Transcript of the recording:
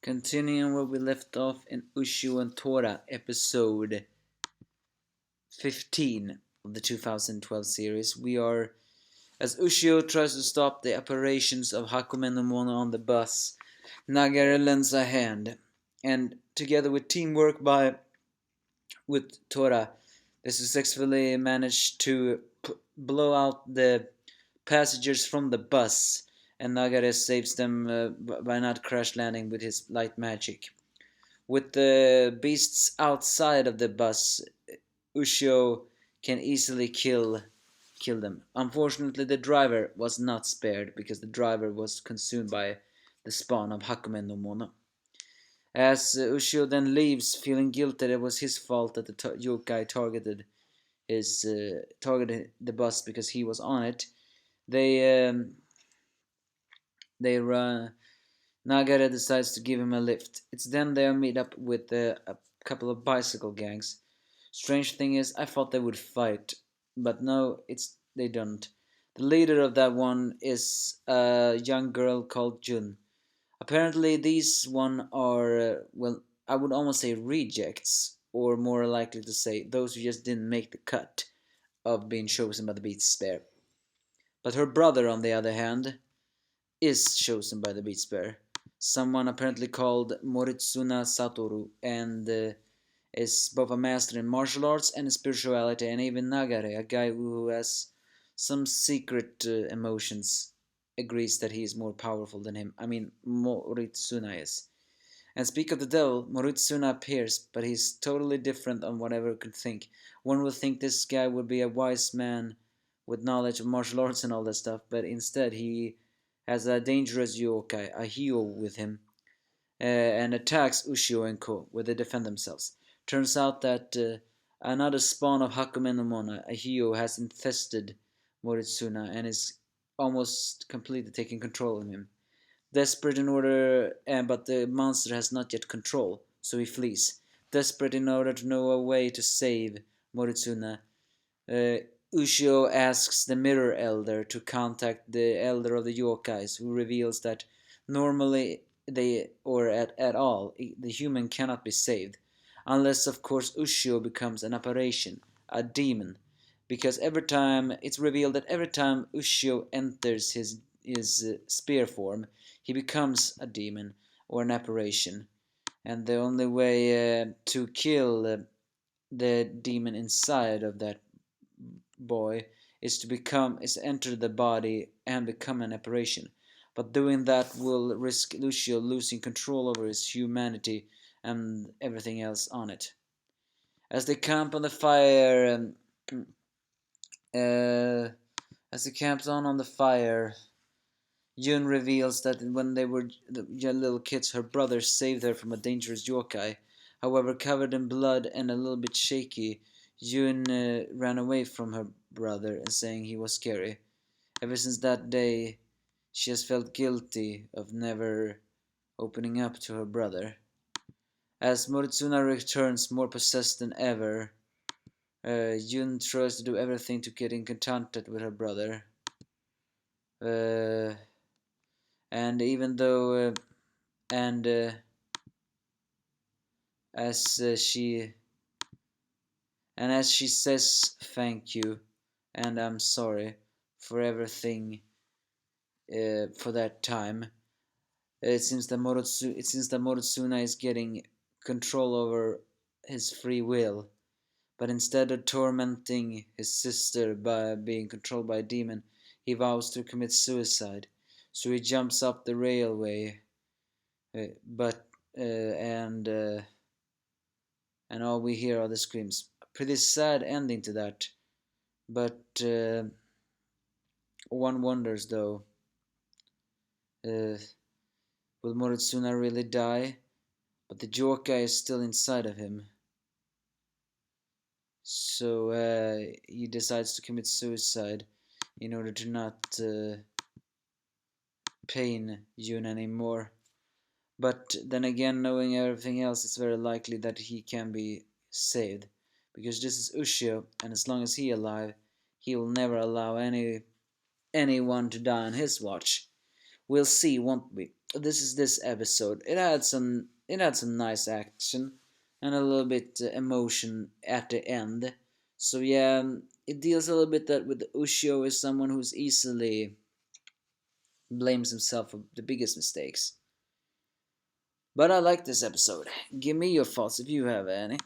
Continuing where we left off in Ushio and Tora, episode 15 of the 2012 series, we are as Ushio tries to stop the operations of Hakumen no Mono on the bus. Nagare lends a hand, and together with teamwork with Tora, they successfully manage to blow out the passengers from the bus, and Nagare saves them by not crash landing with his light magic. With the beasts outside of the bus, Ushio can easily kill them. Unfortunately, the driver was not spared because the driver was consumed by the spawn of Hakumen no Mono. As Ushio then leaves, feeling guilty that it was his fault that the yokai targeted the bus because he was on it, they they run. Nagare decides to give him a lift. It's then they meet up with a couple of bicycle gangs. Strange thing is, I thought they would fight, but no, they don't. The leader of that one is a young girl called Jun. Apparently, these one are I would almost say rejects, or more likely to say those who just didn't make the cut of being chosen by the Beast Spare. But her brother, on the other hand, is chosen by the Beast Bear. Someone apparently called Moritsuna Satoru, and is both a master in martial arts and in spirituality, and even Nagare, a guy who has some secret emotions, agrees that he is more powerful than him. I mean, Moritsuna is. And speak of the devil, Moritsuna appears, but he's totally different on whatever could think. One would think this guy would be a wise man with knowledge of martial arts and all that stuff, but instead he has a dangerous yokai, a Hio, with him, and attacks Ushio and Ko, where they defend themselves. Turns out that another spawn of Hakumen no Mono, a Hio, has infested Moritsuna and is almost completely taking control of him. Desperate in order, but the monster has not yet control, so he flees. Desperate in order to know a way to save Moritsuna, uh, Ushio asks the Mirror Elder to contact the Elder of the Yokais, who reveals that normally at all, the human cannot be saved. Unless, of course, Ushio becomes an apparition, a demon. Because it's revealed that every time Ushio enters his spear form, he becomes a demon or an apparition. And the only way to kill the demon inside of that boy is to enter the body and become an apparition. But doing that will risk Lucio losing control over his humanity and everything else on it. As they camp on the fire, uh, as they camps on the fire, Yun reveals that when they were little kids, her brother saved her from a dangerous yokai. However, covered in blood and a little bit shaky, Yun ran away from her brother and saying he was scary. Ever since that day, she has felt guilty of never opening up to her brother. As Moritsuna returns more possessed than ever, Yun tries to do everything to get in contact with her brother. And even though, and as she says thank you and I'm sorry for everything for that time, it seems that Moritsuna is getting control over his free will, but instead of tormenting his sister by being controlled by a demon, he vows to commit suicide. So he jumps up the railway, but and all we hear are the screams. A pretty sad ending to that, but one wonders though, uh, will Moritsuna really die? But the yokai is still inside of him, so he decides to commit suicide in order to not pain Yun anymore. But then again, knowing everything else, it's very likely that he can be saved, because this is Ushio, and as long as he is alive, he will never allow anyone to die on his watch. We'll see, won't we? this episode. It had some nice action and a little bit emotion at the end. So yeah, it deals a little bit that with Ushio is someone who's easily blames himself for the biggest mistakes. But I like this episode. Give me your thoughts if you have any.